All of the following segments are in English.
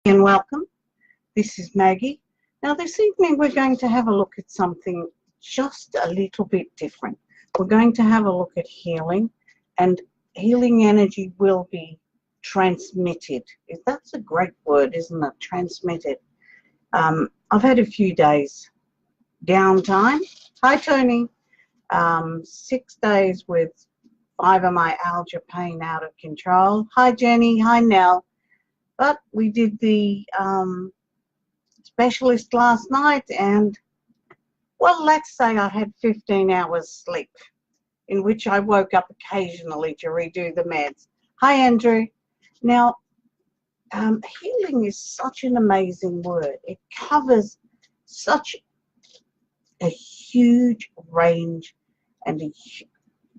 And welcome. This is Maggie. Now this evening we're going to have a look at something just a little bit different. We're going to have a look at healing, and healing energy will be transmitted. That's a great word, isn't it? Transmitted. I've had a few days downtime. Hi Tony. 6 days with 5 pain out of control. Hi Jenny. Hi Nell. But we did the specialist last night, and well, let's say I had 15 hours sleep, in which I woke up occasionally to redo the meds. Hi Andrew. Now, healing is such an amazing word. It covers such a huge range and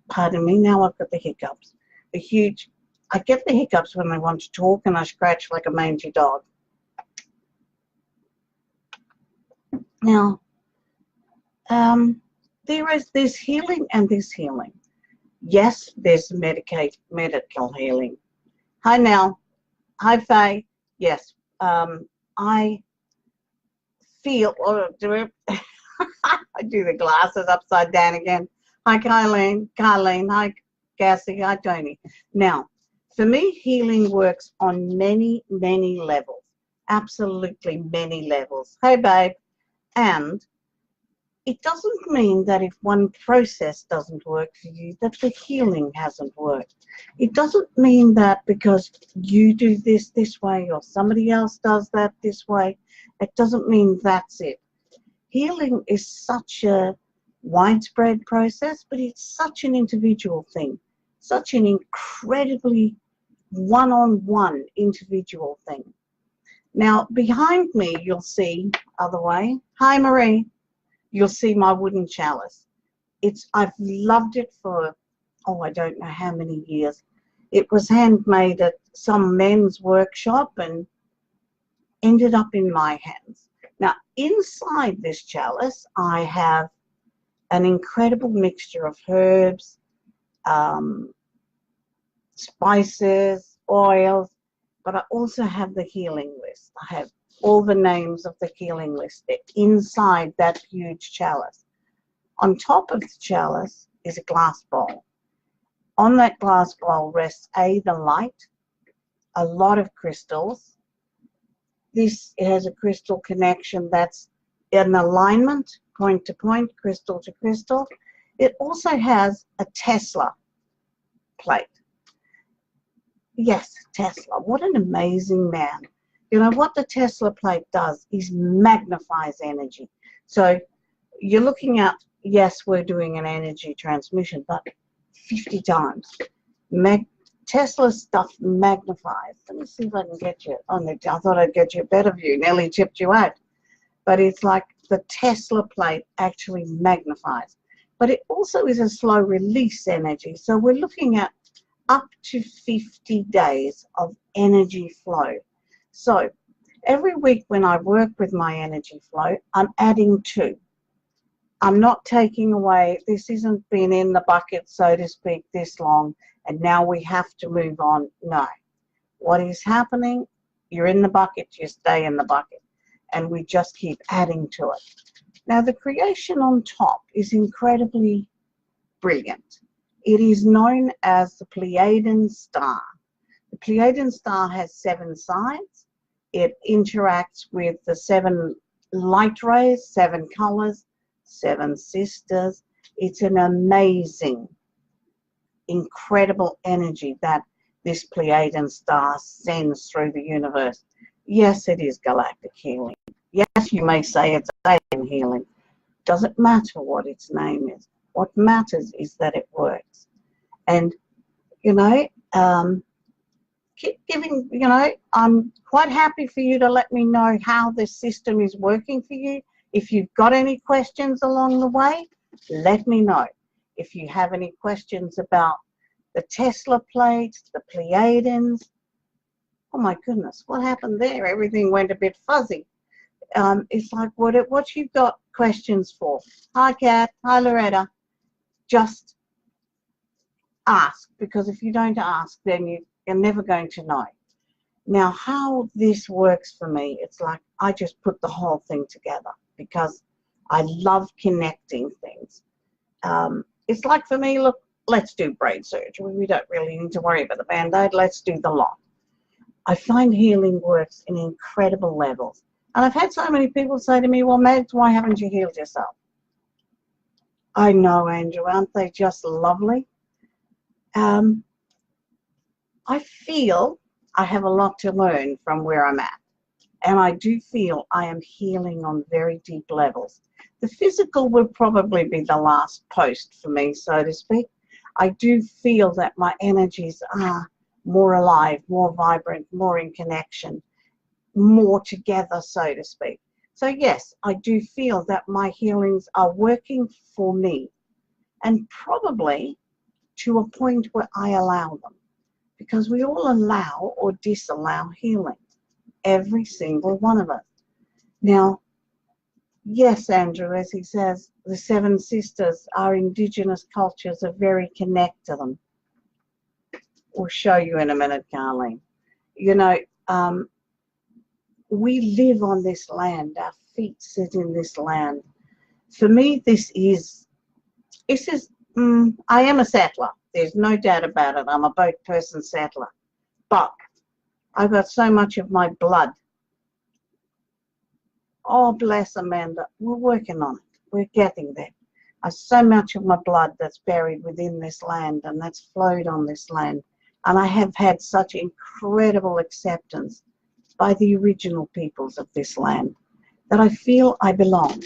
pardon me, now I've got the hiccups. I get the hiccups when I want to talk and I scratch like a mangy dog. Now, there is this healing and this healing. Yes, there's medical healing. Hi Nell. Hi Faye. Yes, I feel, I do the glasses upside down again. Hi Kylene. Hi Cassie. Hi Tony. Now, for me, healing works on many, many levels. Absolutely many levels. Hey, babe. And it doesn't mean that if one process doesn't work for you, that the healing hasn't worked. It doesn't mean that because you do this way or somebody else does that this way, it doesn't mean that's it. Healing is such a widespread process, but it's such an individual thing, such an incredibly one-on-one individual thing. Now, behind me, you'll see, other way, hi Marie, you'll see my wooden chalice. I've loved it for, I don't know how many years. It was handmade at some men's workshop and ended up in my hands. Now, inside this chalice, I have an incredible mixture of herbs, spices, oils, but I also have the healing list. I have all the names of the healing list inside that huge chalice. On top of the chalice is a glass bowl. On that glass bowl rests the light, a lot of crystals. This has a crystal connection that's in alignment, point to point, crystal to crystal. It also has a Tesla plate. Yes, Tesla. What an amazing man. You know, what the Tesla plate does is magnifies energy. So you're looking at, yes, we're doing an energy transmission, but 50 times. Tesla stuff magnifies. Let me see if I can get you on the, I thought I'd get you a better view. Nearly tipped you out. But it's like the Tesla plate actually magnifies. But it also is a slow release energy. So we're looking at up to 50 days of energy flow. So every week when I work with my energy flow, I'm adding to. I'm not taking away. This isn't been in the bucket, so to speak, this long, and now we have to move on. No. What is happening, you're in the bucket, you stay in the bucket, and we just keep adding to it. Now, the creation on top is incredibly brilliant. It is known as the Pleiadian star. The Pleiadian star has 7 sides. It interacts with the 7 light rays, 7 colors, 7 sisters. It's an amazing, incredible energy that this Pleiadian star sends through the universe. Yes, it is galactic healing. Yes, you may say it's alien healing. Doesn't matter what its name is. What matters is that it works. And, you know, keep giving, you know, I'm quite happy for you to let me know how this system is working for you. If you've got any questions along the way, let me know. If you have any questions about the Tesla plates, the Pleiadians, oh my goodness, what happened there? Everything went a bit fuzzy. It's like, what you've got questions for? Hi, Kat. Hi, Loretta. Just ask, because if you don't ask, then you're never going to know. Now, how this works for me, it's like I just put the whole thing together because I love connecting things. It's like for me, look, let's do brain surgery. We don't really need to worry about the Band-Aid. Let's do the lot. I find healing works in incredible levels. And I've had so many people say to me, well, Mads, why haven't you healed yourself? I know, Andrew, aren't they just lovely? I feel I have a lot to learn from where I'm at. And I do feel I am healing on very deep levels. The physical would probably be the last post for me, so to speak. I do feel that my energies are more alive, more vibrant, more in connection, more together, so to speak. So yes, I do feel that my healings are working for me, and probably to a point where I allow them, because we all allow or disallow healing, every single one of us. Now, yes, Andrew, as he says, the Seven Sisters, our indigenous cultures are very connected to them. We'll show you in a minute, Carleen. You know, we live on this land. Our feet sit in this land. For me, this is, I am a settler. There's no doubt about it. I'm a boat person settler. But I've got so much of my blood. Oh, bless Amanda. We're working on it. We're getting there. So much of my blood that's buried within this land and that's flowed on this land. And I have had such incredible acceptance by the original peoples of this land that I feel I belong.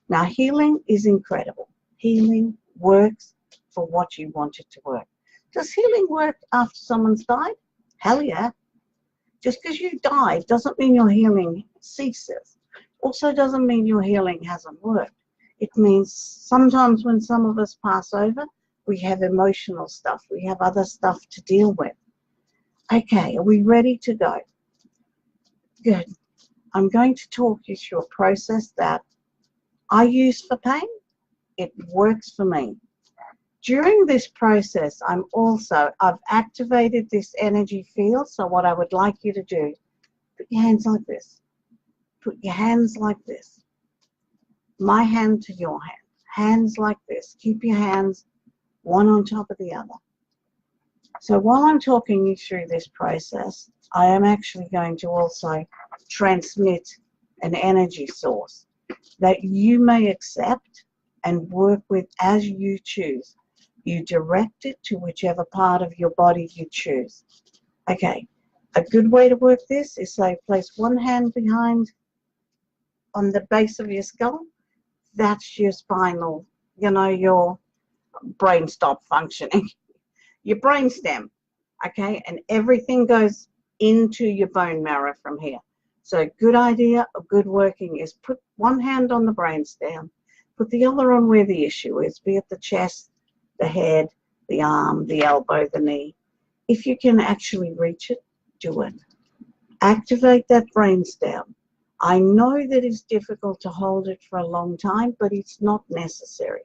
Now, healing is incredible. Healing works for what you want it to work. Does healing work after someone's died? Hell yeah. Just because you died doesn't mean your healing ceases. Also doesn't mean your healing hasn't worked. It means sometimes when some of us pass over, we have emotional stuff. We have other stuff to deal with. Okay, are we ready to go? Good. I'm going to talk you through a process that I use for pain. It works for me. During this process, I've activated this energy field. So what I would like you to do, put your hands like this. Put your hands like this. My hand to your hand. Hands like this. Keep your hands one on top of the other. So while I'm talking you through this process, I am actually going to also transmit an energy source that you may accept and work with as you choose. You direct it to whichever part of your body you choose. Okay, a good way to work this is, say, place one hand behind on the base of your skull. That's your spinal, your brain stop functioning, your brain stem, okay? And everything goes into your bone marrow from here. So good idea, a good working is put one hand on the brain stem, put the other on where the issue is, be it the chest, the head, the arm, the elbow, the knee. If you can actually reach it, do it. Activate that brain stem. I know that it's difficult to hold it for a long time, but it's not necessary.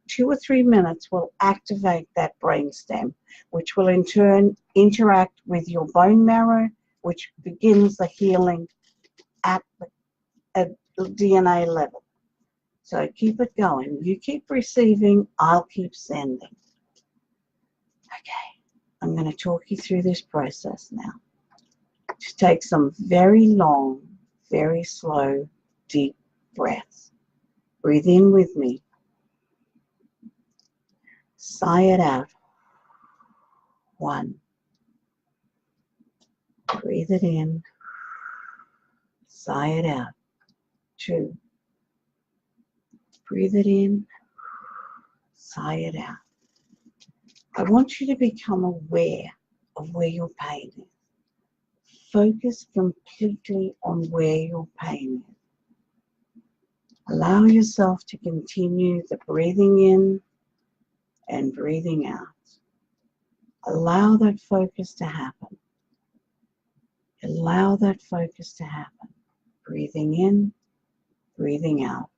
2 or 3 minutes will activate that brain stem, which will in turn interact with your bone marrow, which begins the healing at the DNA level. So keep it going. You keep receiving, I'll keep sending. Okay, I'm going to talk you through this process now. Just take some very long, very slow, deep breaths. Breathe in with me. Sigh it out. 1. Breathe it in. Sigh it out. 2. Breathe it in. Sigh it out. I want you to become aware of where your pain is. Focus completely on where your pain is. Allow yourself to continue the breathing in and breathing out. Allow that focus to happen. Allow that focus to happen. Breathing in, breathing out.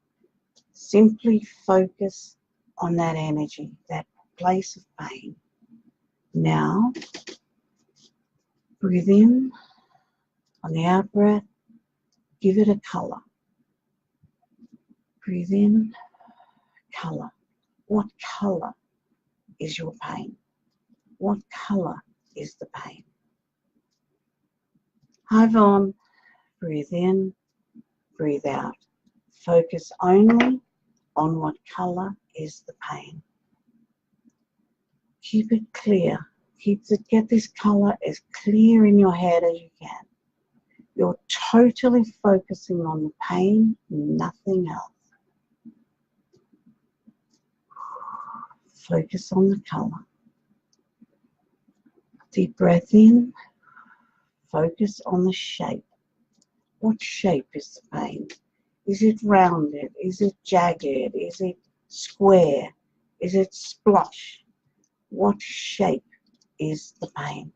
Simply focus on that energy, that place of pain. Now, breathe in, On the out breath, give it a color. Breathe in, color. What color is your pain? What color is the pain? Hold on, breathe in, breathe out. Focus only on what color is the pain. Keep it clear. Get this color as clear in your head as you can. You're totally focusing on the pain, nothing else. Focus on the color. Deep breath in. Focus on the shape. What shape is the pain? Is it rounded? Is it jagged? Is it square? Is it splotch? What shape is the pain?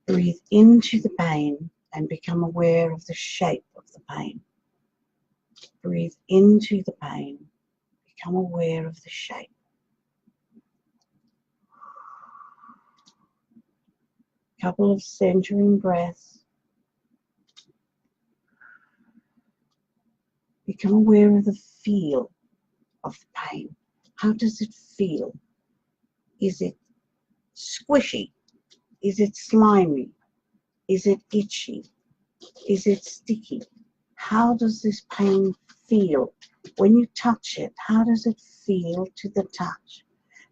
Breathe into the pain and become aware of the shape of the pain. Breathe into the pain. Become aware of the shape. Couple of centering breaths. Become aware of the feel of the pain. How does it feel? Is it squishy? Is it slimy? Is it itchy? Is it sticky? How does this pain feel? When you touch it, how does it feel to the touch?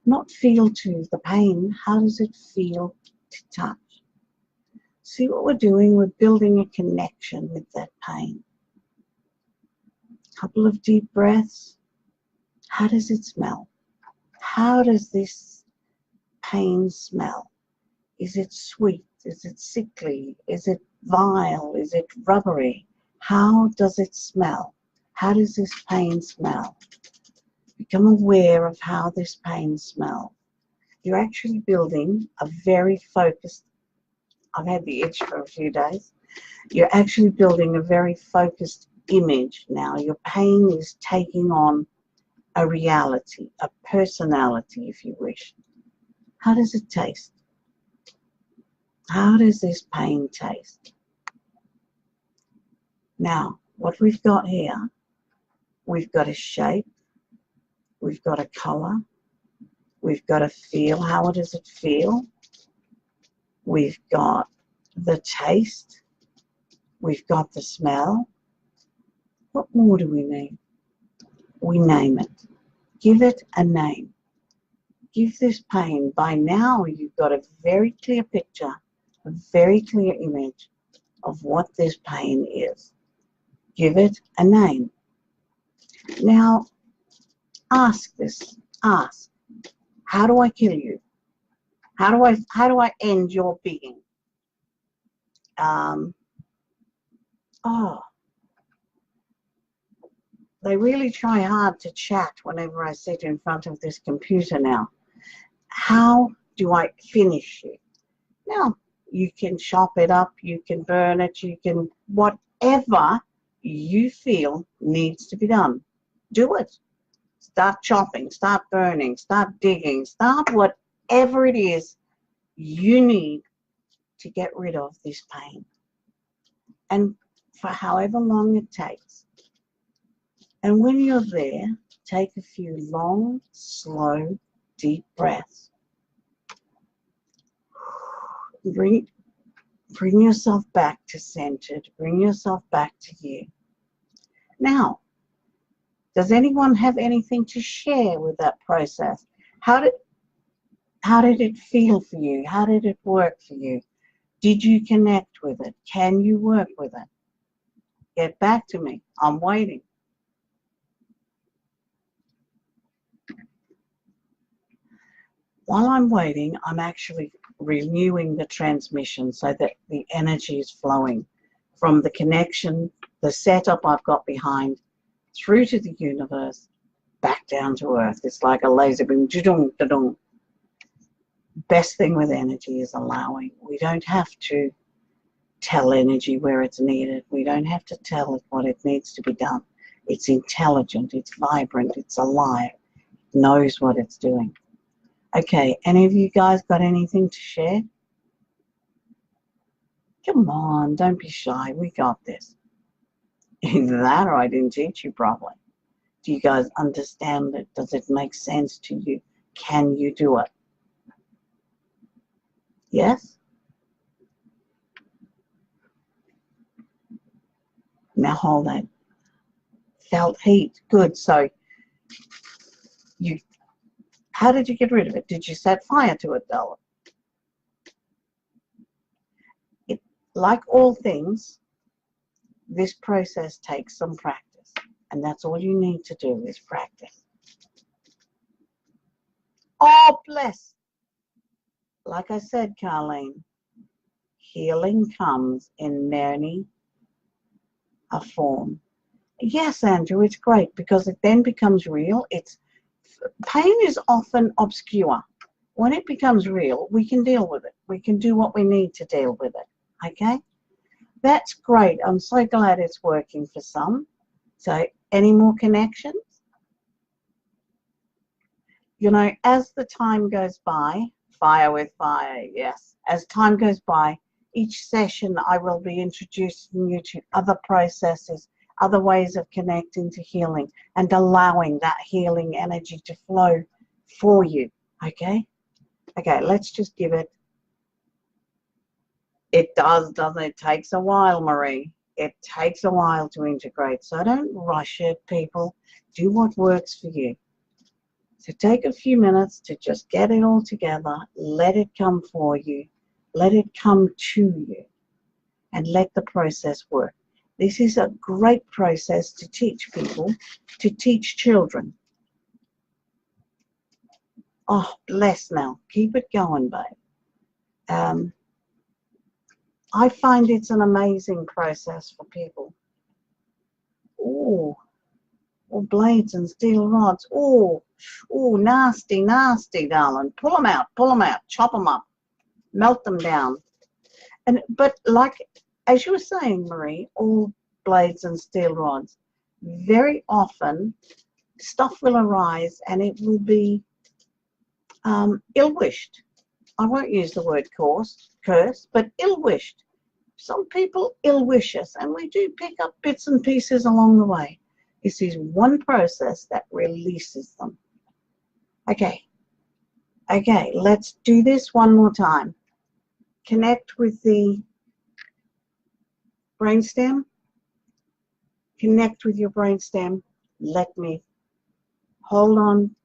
Not feel to the pain, how does it feel to touch? See what we're doing? We're building a connection with that pain. Couple of deep breaths. How does it smell? How does this pain smell? Is it sweet? Is it sickly? Is it vile? Is it rubbery? How does it smell? How does this pain smell? Become aware of how this pain smells. You're actually building a very focused, I've had the itch for a few days. You're actually building a very focused image now. Your pain is taking on a reality, a personality, if you wish. How does it taste? How does this pain taste? Now, what we've got here, we've got a shape, we've got a color, we've got a feel. How does it feel? We've got the taste, we've got the smell. What more do we need? We name it. Give it a name. Give this pain. By now, you've got a very clear picture, a very clear image of what this pain is. Give it a name. Now, ask this. Ask. How do I kill you? How do I end your being? They really try hard to chat whenever I sit in front of this computer now. How do I finish you? Now, you can chop it up, you can burn it, you can, whatever you feel needs to be done. Do it. Start chopping, start burning, start digging, start whatever it is you need to get rid of this pain. And for however long it takes. And when you're there, take a few long, slow, deep breaths. Bring yourself back to centered. Bring yourself back to you. Now, does anyone have anything to share with that process? How did it feel for you? How did it work for you? Did you connect with it? Can you work with it? Get back to me. I'm waiting. While I'm waiting, I'm actually renewing the transmission so that the energy is flowing from the connection, the setup I've got behind, through to the universe, back down to earth. It's like a laser beam. Best thing with energy is allowing. We don't have to tell energy where it's needed. We don't have to tell it what it needs to be done. It's intelligent, it's vibrant, it's alive, it knows what it's doing. Okay, any of you guys got anything to share? Come on, don't be shy. We got this. Either that or I didn't teach you properly. Do you guys understand it? Does it make sense to you? Can you do it? Yes? Now hold that. Felt heat. Good. So how did you get rid of it? Did you set fire to it, darling? Like all things, this process takes some practice. And that's all you need to do is practice. Oh, bless. Like I said, Carlene, healing comes in many a form. Yes, Andrew, it's great because it then becomes real. Pain is often obscure. When it becomes real, we can deal with it. We can do what we need to deal with it. Okay? That's great. I'm so glad it's working for some. So, any more connections? You know, as the time goes by, fire with fire, yes. As time goes by, each session I will be introducing you to other processes, other ways of connecting to healing and allowing that healing energy to flow for you. Okay? Okay, let's just give it. It does, doesn't it? It takes a while, Marie. It takes a while to integrate. So don't rush it, people. Do what works for you. So take a few minutes to just get it all together. Let it come for you. Let it come to you. And let the process work. This is a great process to teach people, to teach children. Oh, bless now. Keep it going, babe. I find it's an amazing process for people. Oh, blades and steel rods. Oh, nasty, nasty, darling. Pull them out, chop them up, melt them down. But like, as you were saying, Marie, all blades and steel rods, very often stuff will arise and it will be ill-wished. I won't use the word curse, but ill-wished. Some people ill-wish us, and we do pick up bits and pieces along the way. This is one process that releases them. Okay, let's do this one more time. Connect with the brainstem. Connect with your brainstem. Let me hold on.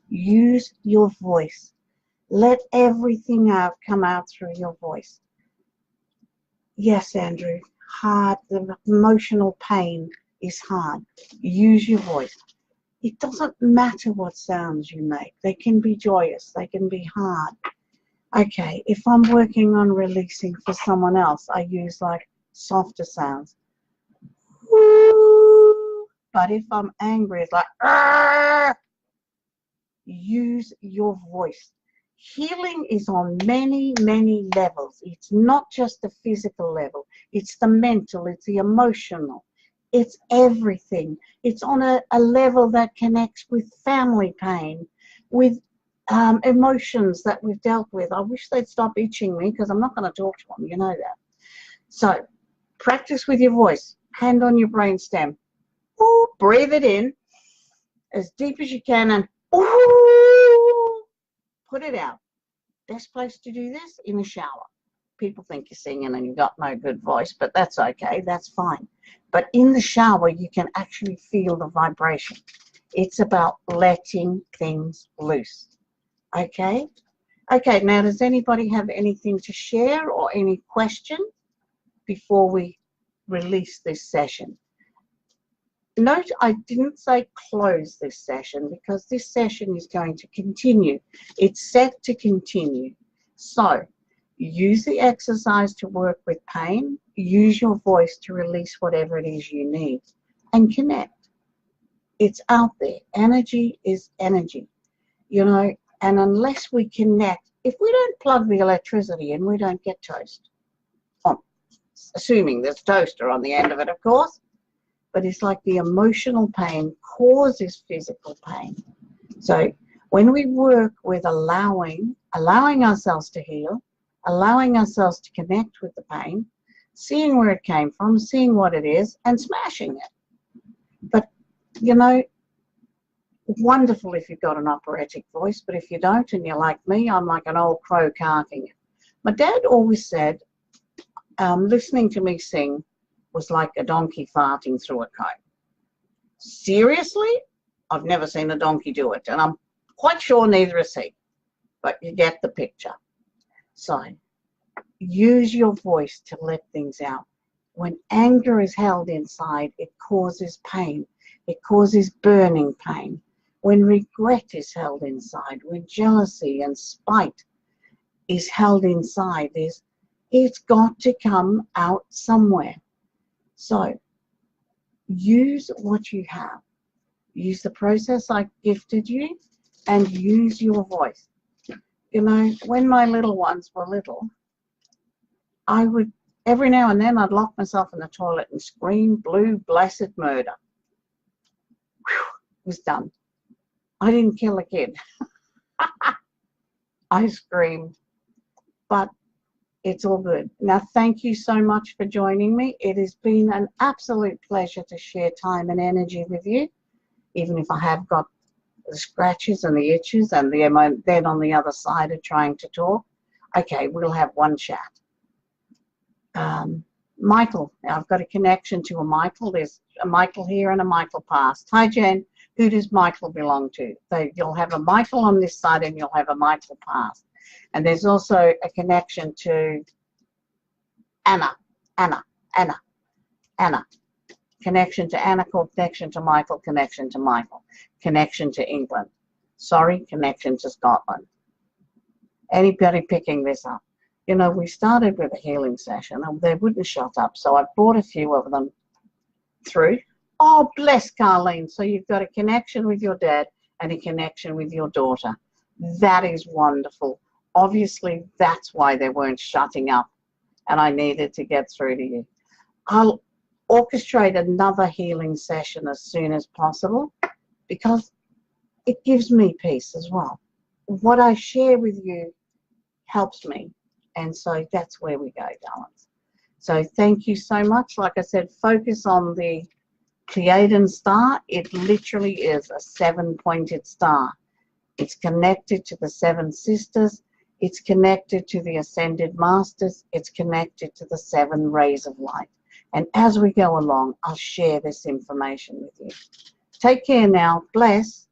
Use your voice. Let everything come out through your voice. Yes, Andrew, hard, the emotional pain is hard. Use your voice. It doesn't matter what sounds you make. They can be joyous. They can be hard. Okay, if I'm working on releasing for someone else, I use like softer sounds. But if I'm angry, it's like, argh! Use your voice. Healing is on many, many levels. It's not just the physical level. It's the mental, it's the emotional. It's everything. It's on a level that connects with family pain, with emotions that we've dealt with. I wish they'd stop itching me because I'm not going to talk to them, you know that. So practice with your voice. Hand on your brainstem. Ooh, breathe it in as deep as you can and ooh, put it out. Best place to do this, in the shower. People think you're singing and you've got no good voice, but that's okay, that's fine. But in the shower, you can actually feel the vibration. It's about letting things loose. Okay? Okay, now does anybody have anything to share or any questions before we release this session? Note, I didn't say close this session because this session is going to continue. It's set to continue. So, use the exercise to work with pain. Use your voice to release whatever it is you need. And connect. It's out there. Energy is energy. You know, And unless we connect, if we don't plug the electricity in, we don't get toast. Assuming there's toaster on the end of it, of course. But it's like the emotional pain causes physical pain. So when we work with allowing ourselves to heal, allowing ourselves to connect with the pain, seeing where it came from, seeing what it is, and smashing it. But, you know, wonderful if you've got an operatic voice, but if you don't and you're like me, I'm like an old crow carking it. My dad always said, listening to me sing was like a donkey farting through a comb. Seriously? I've never seen a donkey do it, and I'm quite sure neither has he, but you get the picture. So use your voice to let things out. When anger is held inside, it causes pain. It causes burning pain. When regret is held inside, when jealousy and spite is held inside, it's got to come out somewhere. So use what you have. Use the process I gifted you and use your voice. You know, when my little ones were little, I would, every now and then, I'd lock myself in the toilet and scream blue blessed murder. Whew, it was done. I didn't kill a kid. I screamed. But it's all good. Now, thank you so much for joining me. It has been an absolute pleasure to share time and energy with you, even if I have got the scratches and the itches and then on the other side of trying to talk. Okay, we'll have one chat. Michael, I've got a connection to a Michael. There's a Michael here and a Michael past. Hi, Jen. Who does Michael belong to? So you'll have a Michael on this side and you'll have a Michael past. And there's also a connection to Anna. Connection to Anna, connection to Michael, connection to Michael. Connection to England. Sorry, connection to Scotland. Anybody picking this up? You know, we started with a healing session and they wouldn't shut up. So I brought a few of them through. Oh, bless Carlene. So you've got a connection with your dad and a connection with your daughter. That is wonderful. Obviously, that's why they weren't shutting up and I needed to get through to you. I'll orchestrate another healing session as soon as possible because it gives me peace as well. What I share with you helps me. And so that's where we go, darlings. So thank you so much. Like I said, focus on the Pleiadian star. It literally is a 7-pointed star. It's connected to the 7 sisters. It's connected to the ascended masters. It's connected to the 7 rays of light. And as we go along, I'll share this information with you. Take care now. Bless.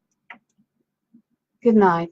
Good night.